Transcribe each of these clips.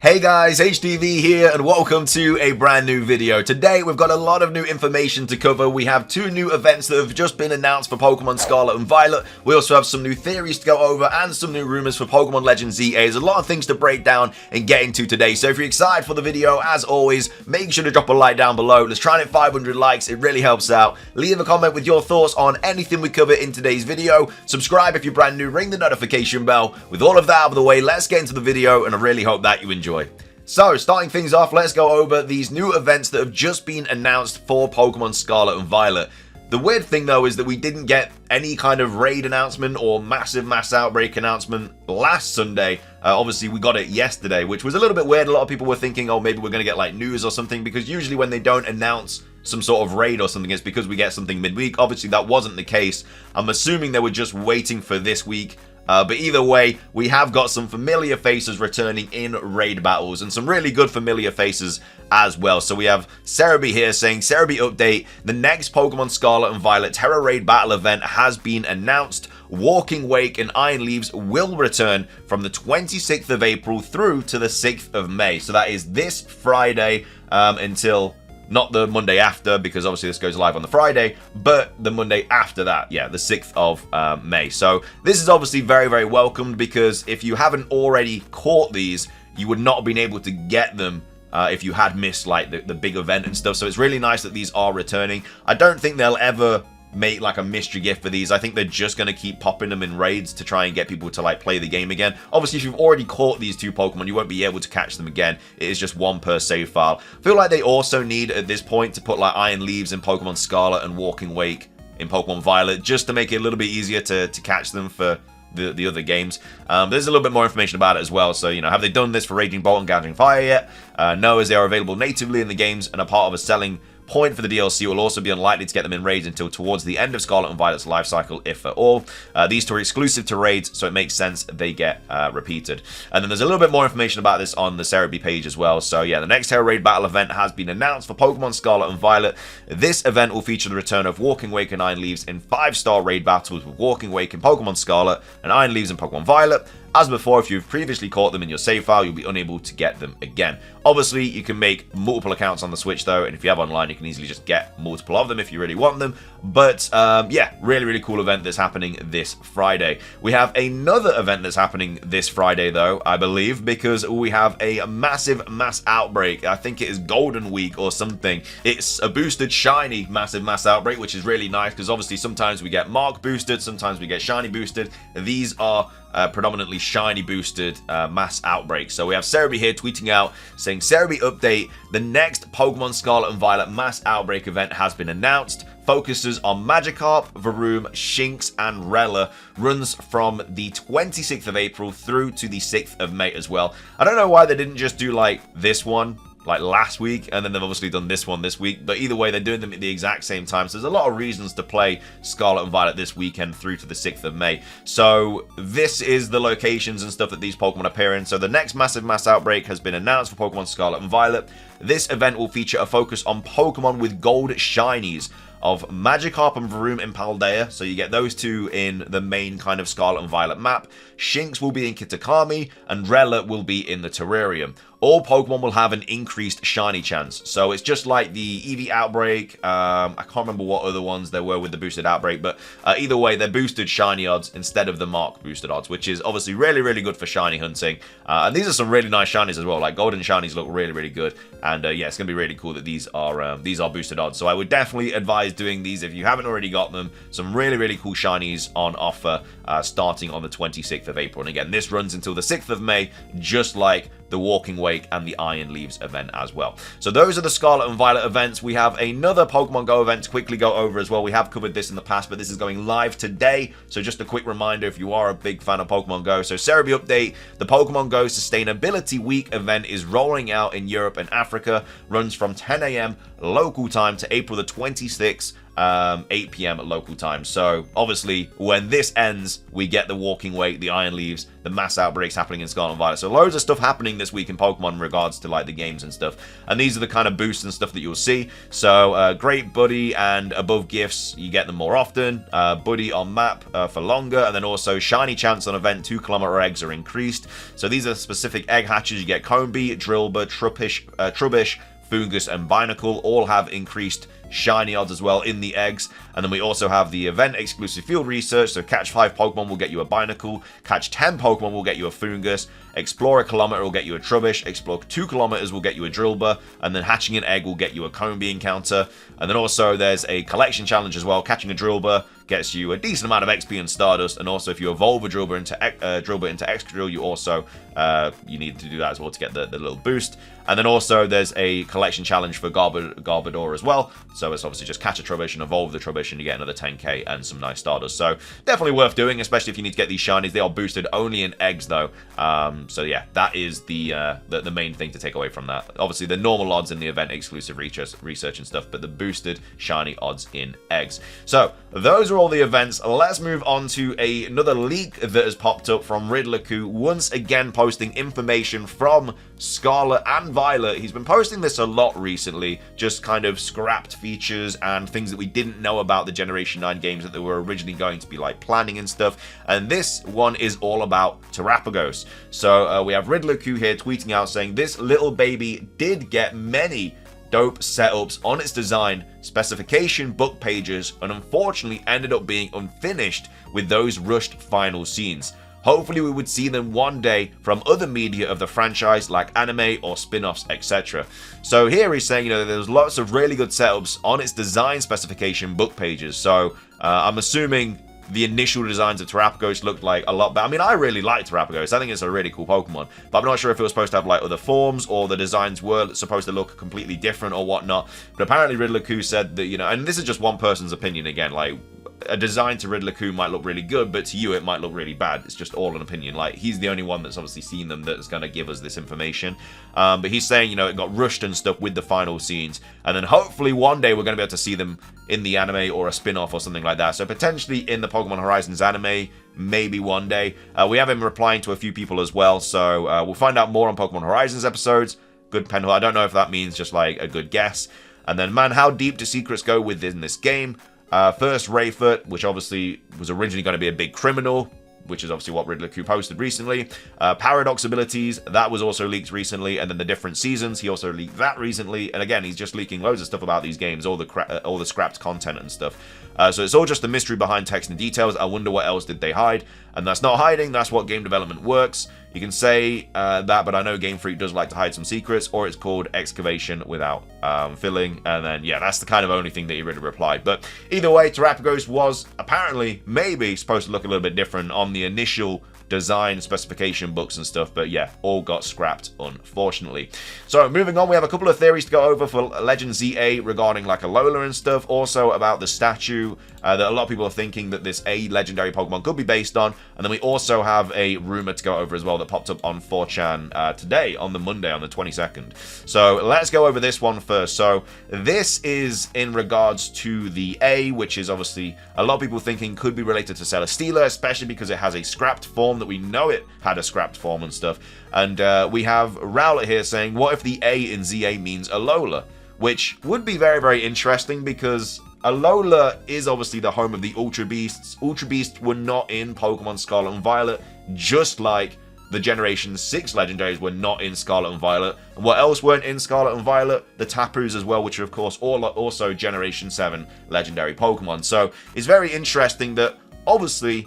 Hey guys, HDvee here and welcome to a brand new video. Today we've got a lot of new information to cover. We have two new events that have just been announced for Pokemon Scarlet and Violet. We also have some new theories to go over and some new rumors for Pokemon Legends ZA. There's a lot of things to break down and get into today. So if you're excited for the video, as always, make sure to drop a like down below. Let's try and hit 500 likes. It really helps out. Leave a comment with your thoughts on anything we cover in today's video. Subscribe if you're brand new. Ring the notification bell. With all of that out of the way, let's get into the video and I really hope that you enjoy. So, starting things off, let's go over these new events that have just been announced for Pokemon Scarlet and Violet. The weird thing, though, is that we didn't get any kind of raid announcement or mass outbreak announcement last Sunday. Obviously, we got it yesterday, which was a little bit weird. A lot of people were thinking, oh, maybe we're going to get, like, news or something, because usually when they don't announce some sort of raid or something, it's because we get something midweek. Obviously, that wasn't the case. I'm assuming they were just waiting for this week. But either way, we have got some familiar faces returning in raid battles and some really good familiar faces as well. So we have Cerebi here saying, Cerebi update, the next Pokemon Scarlet and Violet Terra Raid Battle event has been announced. Walking Wake and Iron Leaves will return from the 26th of April through to the 6th of May. So that is this Friday until... not the Monday after, because obviously this goes live on the Friday, but the Monday after that, yeah, the 6th of May. So this is obviously very, very welcomed, because if you haven't already caught these, you would not have been able to get them if you had missed like the big event and stuff. So it's really nice that these are returning. I don't think they'll ever make like a mystery gift for these. I think they're just going to keep popping them in raids to try and get people to like play the game again. Obviously, if you've already caught these two Pokemon, you won't be able to catch them again. It is just one per save file. I feel like they also need at this point to put like Iron Leaves in Pokemon Scarlet and Walking Wake in Pokemon Violet, just to make it a little bit easier to catch them for the other games. There's a little bit more information about it as well. So, you know, have they done this for Raging Bolt and Gouging Fire yet? No, as they are available natively in the games and are part of a selling point for the DLC. Will also be unlikely to get them in raids until towards the end of Scarlet and Violet's life cycle, if at all. These two are exclusive to raids, so it makes sense they get repeated. And then there's a little bit more information about this on the Cerebi page as well. So yeah, the next Terra Raid Battle event has been announced for Pokemon Scarlet and Violet. This event will feature the return of Walking Wake and Iron Leaves in 5-star raid battles, with Walking Wake in Pokemon Scarlet and Iron Leaves in Pokemon Violet. As before, if you've previously caught them in your save file, you'll be unable to get them again. Obviously, you can make multiple accounts on the Switch though, and if you have online, you can easily just get multiple of them if you really want them. But yeah, really cool event that's happening this Friday. We have another event that's happening this Friday though, I believe, because we have a massive mass outbreak. I think it is Golden Week or something. It's a boosted shiny massive mass outbreak, which is really nice, because obviously sometimes we get Mark boosted, sometimes we get shiny boosted. These are predominantly shiny boosted mass outbreaks. So we have Cerebi here tweeting out saying, Cerebi update, the next Pokemon Scarlet and Violet mass outbreak event has been announced. Focuses on Magikarp, Varoom, Shinx, and Rella. Runs from the 26th of April through to the 6th of May as well. I don't know why they didn't just do like this one like last week, and then they've obviously done this one this week, but either way they're doing them at the exact same time, so there's a lot of reasons to play Scarlet and Violet this weekend through to the 6th of May. So this is the locations and stuff that these Pokemon appear in. So the next massive mass outbreak has been announced for Pokemon Scarlet and Violet. This event will feature a focus on Pokemon with gold shinies of Magikarp and Varoom in Paldea, so you get those two in the main kind of Scarlet and Violet map. Shinx will be in Kitakami, and Rella will be in the Terrarium. All Pokemon will have an increased shiny chance, so it's just like the Eevee Outbreak. I can't remember what other ones there were with the boosted Outbreak, but either way, they're boosted shiny odds instead of the Mark boosted odds, which is obviously really good for shiny hunting. And these are some really nice shinies as well. Like golden shinies look really good, and yeah, it's gonna be really cool that these are boosted odds. So I would definitely advise doing these if you haven't already got them. Some really cool shinies on offer starting on the 26th of April. And again, this runs until the 6th of May, just like the Walking Wake and the Iron Leaves event as well. So those are the Scarlet and Violet events. We have another Pokemon Go event to quickly go over as well. We have covered this in the past, but this is going live today. So just a quick reminder if you are a big fan of Pokemon Go. So Cerebi update, the Pokemon Go Sustainability Week event is rolling out in Europe and Africa. Runs from 10 AM local time to April the 26th. 8 p.m. local time. So obviously when this ends, we get the walking weight, the iron leaves, the mass outbreaks happening in Scarlet and Violet. So loads of stuff happening this week in Pokemon in regards to like the games and stuff. And these are the kind of boosts and stuff that you'll see. So Great Buddy and above gifts, you get them more often. Buddy on map for longer, and then also shiny chance on event 2-kilometer eggs are increased. So these are specific egg hatches. You get Combee, Drillbur, Trubbish, Fungus, and Binacle all have increased shiny odds as well in the eggs. And then we also have the event exclusive field research. So catch 5 Pokemon will get you a Binacle, catch 10 Pokemon will get you a Fungus, explore a kilometer will get you a Trubbish, explore 2 kilometers will get you a Drillbur, and then hatching an egg will get you a Combee encounter. And then also there's a collection challenge as well. Catching a Drillbur gets you a decent amount of XP and Stardust, and also if you evolve a Drillbur into Excadrill, you also you need to do that as well to get the little boost. And then also there's a collection challenge for Garbodor as well. So it's obviously just catch a Trubbish and evolve the Trubbish, and you get another 10k and some nice Stardust. So definitely worth doing, especially if you need to get these shinies. They are boosted only in eggs though. So yeah, that is the main thing to take away from that. Obviously the normal odds in the event exclusive research and stuff, but the boosted shiny odds in eggs. So those are all the events. Let's move on to another leak that has popped up from Riddler-Ku, once again posting information from Scarlet and Violet. He's been posting this a lot recently, just kind of scrapped features and things that we didn't know about the Generation 9 games that they were originally going to be like planning and stuff. And this one is all about Terapagos. So we have Riddler-Ku here tweeting out saying this little baby did get many dope setups on its design specification book pages, and unfortunately ended up being unfinished with those rushed final scenes. Hopefully we would see them one day from other media of the franchise like anime or spin-offs, etc. So here he's saying, you know, there's lots of really good setups on its design specification book pages. So I'm assuming the initial designs of Terapagos looked like a lot better. I mean, I really like Terapagos. I think it's a really cool Pokemon, but I'm not sure if it was supposed to have like other forms or the designs were supposed to look completely different or whatnot. But apparently Riddler-Ku said that, you know, and this is just one person's opinion again, like a design to Riddler-Ku might look really good, but to you it might look really bad. It's just all an opinion. Like, he's the only one that's obviously seen them that's going to give us this information. But he's saying, you know, it got rushed and stuff with the final scenes, and then hopefully one day we're going to be able to see them in the anime or a spin-off or something like that. So potentially in the Pokemon Horizons anime, maybe one day. We have him replying to a few people as well, so we'll find out more on Pokemon Horizons episodes. Good penhole. I don't know if that means just like a good guess. And then, man, how deep do secrets go within this game? First, Rayford, which obviously was originally going to be a big criminal, which is obviously what Riddler-Ku posted recently. Paradox abilities, that was also leaked recently. And then the different seasons, he also leaked that recently. And again, he's just leaking loads of stuff about these games, all the scrapped content and stuff. So it's all just the mystery behind text and details. I wonder what else did they hide. And that's not hiding, that's what game development works. You can say that, but I know Game Freak does like to hide some secrets, or it's called excavation without filling. And then, yeah, that's the kind of only thing that he really replied. But either way, Terapagos was apparently, maybe, supposed to look a little bit different on the initial design specification books and stuff, but yeah, all got scrapped, unfortunately. So moving on, we have a couple of theories to go over for Legend ZA regarding like Alola and stuff, also about the statue that a lot of people are thinking that this A legendary Pokemon could be based on. And then we also have a rumor to go over as well that popped up on 4chan today, on the Monday, on the 22nd. So let's go over this one first. So this is in regards to the A, which is obviously a lot of people thinking could be related to Celesteela, especially because it has a scrapped form that we know it had a scrapped form and stuff. And we have Rowlet here saying, what if the A in ZA means Alola? Which would be very, very interesting, because Alola is obviously the home of the Ultra Beasts. Ultra Beasts were not in Pokemon Scarlet and Violet, just like the Generation 6 Legendaries were not in Scarlet and Violet. And what else weren't in Scarlet and Violet? The Tapus as well, which are of course also Generation 7 Legendary Pokemon. So it's very interesting that, obviously,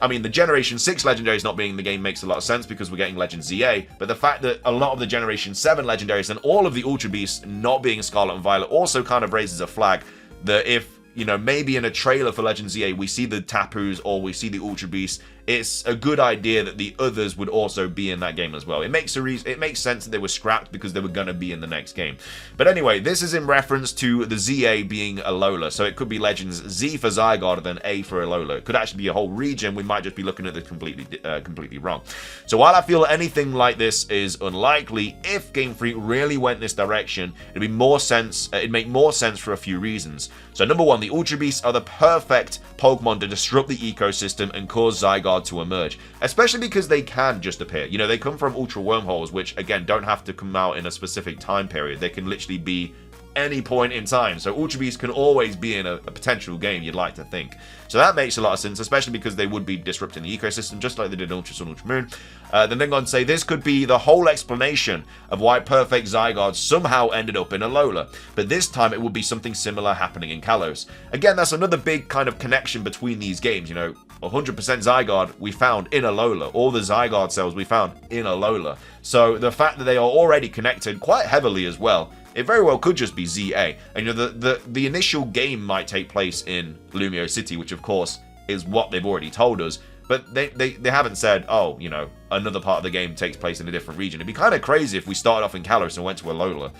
I mean, the Generation 6 Legendaries not being in the game makes a lot of sense because we're getting Legend ZA, but the fact that a lot of the Generation 7 Legendaries and all of the Ultra Beasts not being Scarlet and Violet also kind of raises a flag that if, you know, maybe in a trailer for Legend ZA we see the Tapus or we see the Ultra Beasts it's a good idea that the others would also be in that game as well. It makes sense that they were scrapped because they were going to be in the next game. But anyway, this is in reference to the ZA being Alola, so it could be Legends Z for Zygarde and then A for Alola. It could actually be a whole region. We might just be looking at this completely wrong. So while I feel anything like this is unlikely, if Game Freak really went this direction, it'd make more sense for a few reasons. So number one, the Ultra Beasts are the perfect Pokemon to disrupt the ecosystem and cause Zygarde to emerge, especially because they can just appear. You know, they come from Ultra Wormholes, which again don't have to come out in a specific time period. They can literally be any point in time. So Ultra Beasts can always be in a potential game, you'd like to think. So that makes a lot of sense, especially because they would be disrupting the ecosystem, just like they did in Ultra Sun, Ultra Moon. Then they go on to say this could be the whole explanation of why Perfect Zygarde somehow ended up in Alola. But this time it would be something similar happening in Kalos. Again, that's another big kind of connection between these games, you know. 100% Zygarde we found in Alola. All the Zygarde cells we found in Alola. So the fact that they are already connected quite heavily as well, it very well could just be ZA. And you know, the initial game might take place in Lumio City, which of course is what they've already told us. But they haven't said, oh, you know, another part of the game takes place in a different region. It'd be kind of crazy if we started off in Kalos and went to Alola.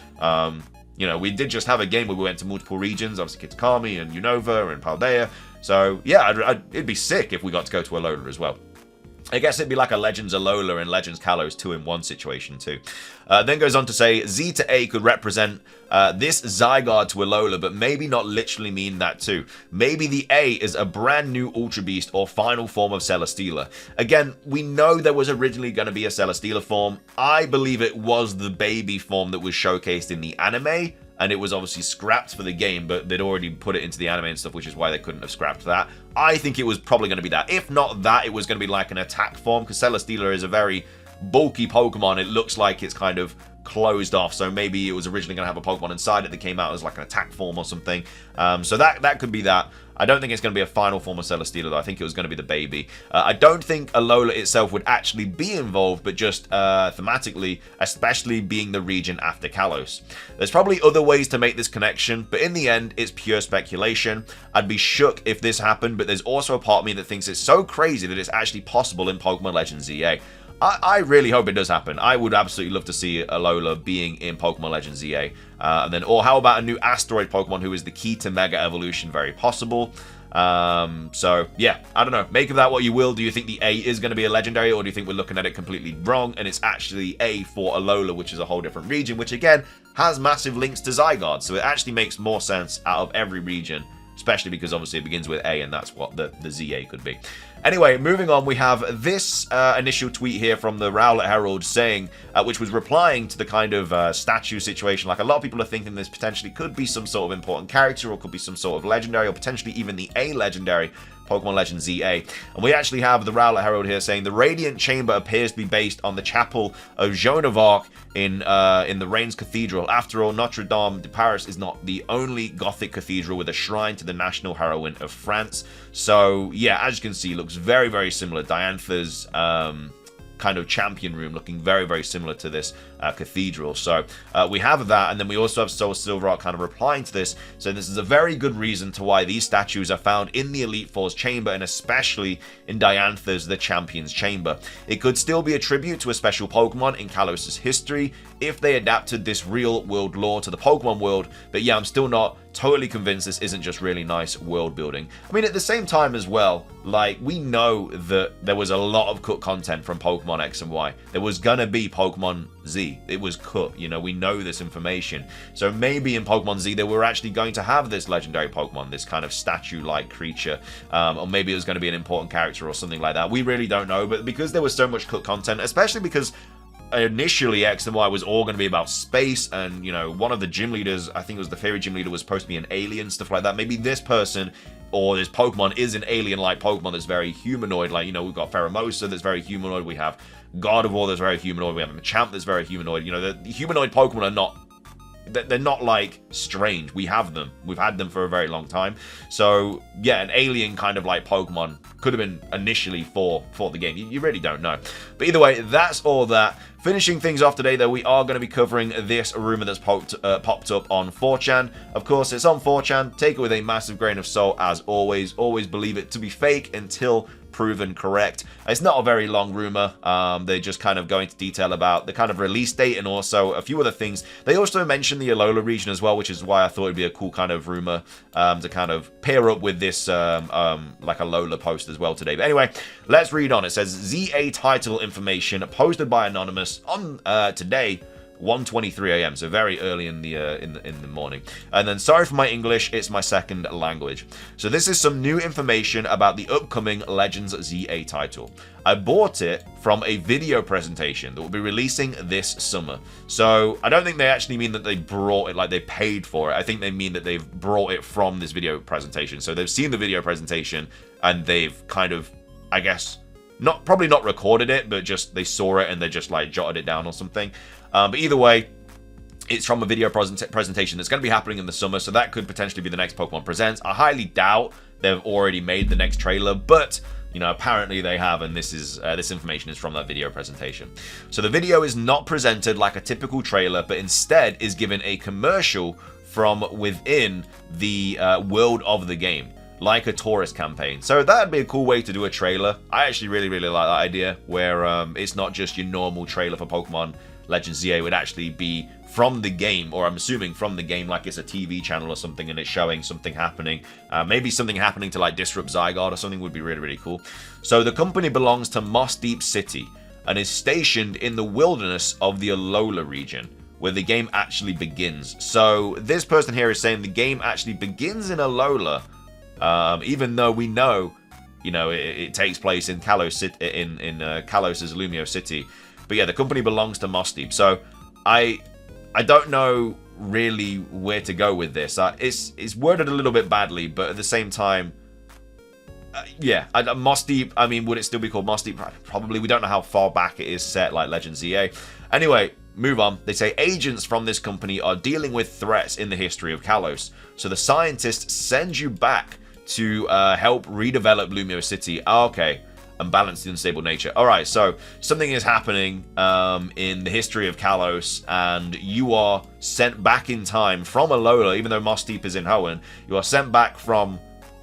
You know, we did just have a game where we went to multiple regions, obviously Kitakami and Unova and Paldea. So yeah, it'd be sick if we got to go to Alola as well. I guess it'd be like a Legends Alola and Legends Kalos 2-in-1 situation too. Then goes on to say Z to A could represent this Zygarde to Alola, but maybe not literally mean that too. Maybe the A is a brand new Ultra Beast or final form of Celesteela. Again, we know there was originally going to be a Celesteela form. I believe it was the baby form that was showcased in the anime, and it was obviously scrapped for the game, but they'd already put it into the anime and stuff, which is why they couldn't have scrapped that. I think it was probably going to be that. If not that, it was going to be like an attack form, because Celesteela is a very bulky Pokemon. It looks like it's kind of closed off, so maybe it was originally going to have a Pokemon inside it that came out as like an attack form or something. So that could be that. I don't think it's going to be a final form of Celesteela, though. I think it was going to be the baby. I don't think Alola itself would actually be involved, but just thematically, especially being the region after Kalos. There's probably other ways to make this connection, but in the end, it's pure speculation. I'd be shook if this happened, but there's also a part of me that thinks it's so crazy that it's actually possible in Pokemon Legends ZA. I really hope it does happen. I would absolutely love to see Alola being in Pokemon Legends ZA. Or how about a new asteroid Pokemon who is the key to Mega Evolution? Very possible. So, yeah, I don't know. Make of that what you will. Do you think the A is going to be a legendary, or do you think we're looking at it completely wrong and it's actually A for Alola, which is a whole different region, which again has massive links to Zygarde. So it actually makes more sense out of every region, especially because obviously it begins with A, and that's what the ZA could be. Anyway, moving on, we have this initial tweet here from the Rowlet Herald saying, which was replying to the kind of statue situation. Like, a lot of people are thinking this potentially could be some sort of important character, or could be some sort of legendary, or potentially even the A legendary Pokemon Legends ZA. And we actually have the Rowlet Herald here saying the Radiant Chamber appears to be based on the Chapel of Joan of Arc in the Reims Cathedral. After all, Notre Dame de Paris is not the only Gothic cathedral with a shrine to the national heroine of France. So yeah, as you can see, it looks very, very similar. Diantha's kind of champion room looking very, very similar to this cathedral. So we have that, and then we also have Soul Silverheart kind of replying to this. So this is a very good reason to why these statues are found in the Elite Four's chamber, and especially in Diantha's The Champion's Chamber. It could still be a tribute to a special Pokemon in Kalos' history if they adapted this real world lore to the Pokemon world, but yeah, I'm still not totally convinced this isn't just really nice world building. I mean, at the same time as well, like, we know that there was a lot of cut content from Pokemon X and Y. There was gonna be Pokemon Z. It was cut, you know, we know this information. So maybe in Pokemon Z they were actually going to have this legendary Pokemon, this kind of statue-like creature, or maybe it was going to be an important character or something like that. We really don't know, but because there was so much cut content, especially because initially X and Y was all going to be about space, and you know, one of the gym leaders, I think it was the fairy gym leader, was supposed to be an alien, stuff like that. Maybe this person or this Pokemon is an alien-like Pokemon that's very humanoid. Like, you know, we've got Pheromosa that's very humanoid, we have God of War that's very humanoid, we have a Machamp that's very humanoid. You know, the humanoid Pokemon are not, they're not like strange. We have them. We've had them for a very long time. So yeah, an alien kind of like Pokemon could have been initially for the game. You really don't know. But either way, that's all that. Finishing things off today, though, we are going to be covering this rumor that's popped up on 4chan. Of course, it's on 4chan. Take it with a massive grain of salt, as always. Always believe it to be fake until proven correct. It's not a very long rumor. They just kind of go into detail about the kind of release date and also a few other things. They also mentioned the Alola region as well, which is why I thought it'd be a cool kind of rumor to kind of pair up with this like Alola post as well today. But anyway, let's read on. It says ZA title information posted by Anonymous on today, 1:23 a.m. so very early in the morning. And then, sorry for my English, it's my second language. So this is some new information about the upcoming Legends ZA title. I bought it from a video presentation that will be releasing this summer. So I don't think they actually mean that they brought it, like they paid for it. I think they mean that they've brought it from this video presentation. So they've seen the video presentation and they've kind of, I guess, probably not recorded it, but just they saw it and they just like jotted it down or something. But either way, it's from a video presentation that's going to be happening in the summer, so that could potentially be the next Pokemon Presents. I highly doubt they've already made the next trailer, but you know, apparently they have, and this information is from that video presentation. So the video is not presented like a typical trailer, but instead is given a commercial from within the world of the game, like a tourist campaign. So that'd be a cool way to do a trailer. I actually really like that idea, where it's not just your normal trailer for Pokemon Legends ZA. Would actually be from the game, or I'm assuming from the game, like it's a TV channel or something, and it's showing something happening. Maybe something happening to like disrupt Zygarde or something would be really cool. So the company belongs to Moss Deep City and is stationed in the wilderness of the Alola region, where the game actually begins. So this person here is saying the game actually begins in Alola, even though we know, you know, it takes place in Kalos, in Kalos' Lumio City. But yeah, the company belongs to Moss Deep. So I don't know really where to go with this. It's worded a little bit badly, but at the same time, yeah, Moss Deep, I mean, would it still be called Moss Deep? Probably. We don't know how far back it is set, like Legends ZA. Anyway, move on. They say agents from this company are dealing with threats in the history of Kalos. So the scientists send you back to help redevelop Lumio City. Okay. And balance the unstable nature. Alright, so something is happening in the history of Kalos, and you are sent back in time from Alola, even though Moss Deep is in Hoenn. You are sent back from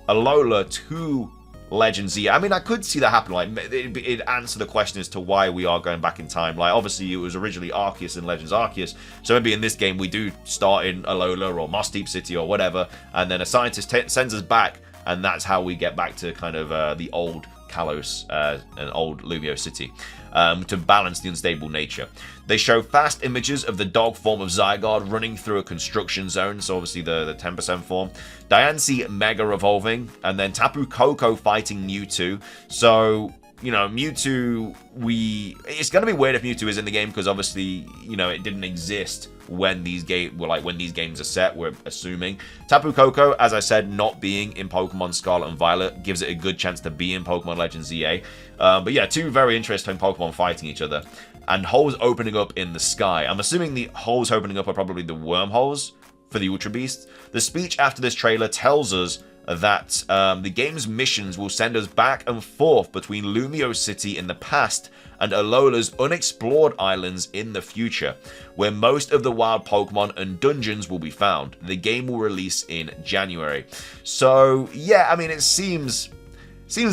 Alola to Legends ZA. I mean, I could see that happen. Like, it'd answer the question as to why we are going back in time. Like, obviously, it was originally Arceus in Legends Arceus, so maybe in this game we do start in Alola or Moss Deep City or whatever, and then a scientist sends us back, and that's how we get back to kind of the old Kalos, an old Lumio City, to balance the unstable nature. They show fast images of the dog form of Zygarde running through a construction zone, so obviously the 10% form. Diancie Mega Evolving, and then Tapu Koko fighting Mewtwo. So, you know, Mewtwo, it's going to be weird if Mewtwo is in the game, because obviously, you know, it didn't exist when these games are set, we're assuming. Tapu Koko, as I said, not being in Pokemon Scarlet and Violet gives it a good chance to be in Pokemon Legends ZA. But yeah, two very interesting Pokemon fighting each other, and holes opening up in the sky. I'm assuming the holes opening up are probably the wormholes for the Ultra Beasts. The speech after this trailer tells us that the game's missions will send us back and forth between Lumio City in the past and Alola's unexplored islands in the future, where most of the wild Pokemon and dungeons will be found. The game will release in January. So yeah, I mean, it seems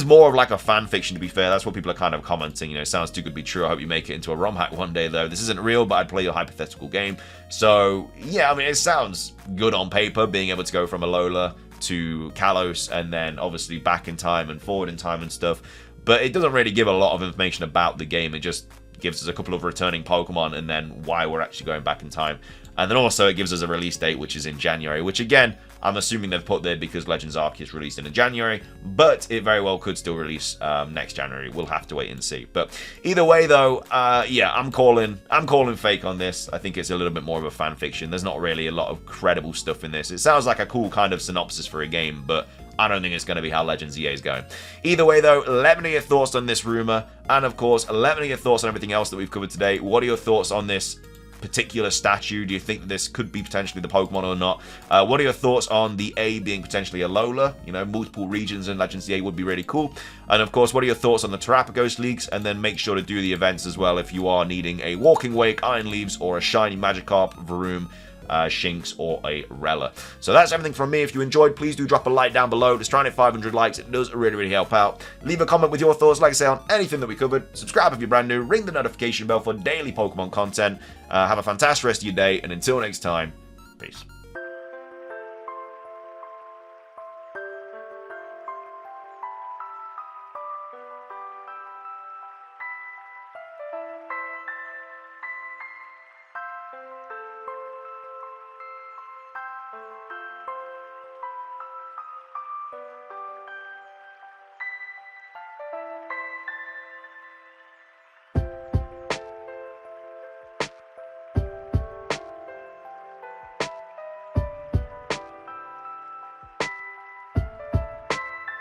more of like a fan fiction, to be fair. That's what people are kind of commenting. You know, it sounds too good to be true. I hope you make it into a ROM hack one day, though. This isn't real, but I'd play your hypothetical game. So yeah, I mean, it sounds good on paper, being able to go from Alola to Kalos and then obviously back in time and forward in time and stuff. But it doesn't really give a lot of information about the game. It just gives us a couple of returning Pokemon and then why we're actually going back in time. And then also it gives us a release date, which is in January, which again, I'm assuming they've put there because Legends Arceus released in January, but it very well could still release next January. We'll have to wait and see. But either way, though, yeah, I'm calling fake on this. I think it's a little bit more of a fan fiction. There's not really a lot of credible stuff in this. It sounds like a cool kind of synopsis for a game, but I don't think it's going to be how Legends EA is going. Either way, though, let me know your thoughts on this rumor, and of course, let me know your thoughts on everything else that we've covered today. What are your thoughts on this particular statue? Do you think that this could be potentially the Pokemon or not? What are your thoughts on the A being potentially Alola? You know, multiple regions in Legends EA would be really cool. And of course, what are your thoughts on the Terrapagos leaks? And then make sure to do the events as well if you are needing a Walking Wake, Iron Leaves, or a Shiny Magikarp, Varoom, Shinx, or a Rella. So that's everything from me. If you enjoyed, please do drop a like down below. Just trying to hit 500 likes. It does really help out. Leave a comment with your thoughts, like I say, on anything that we covered. Subscribe if you're brand new. Ring the notification bell for daily Pokemon content. Have a fantastic rest of your day, and until next time, peace.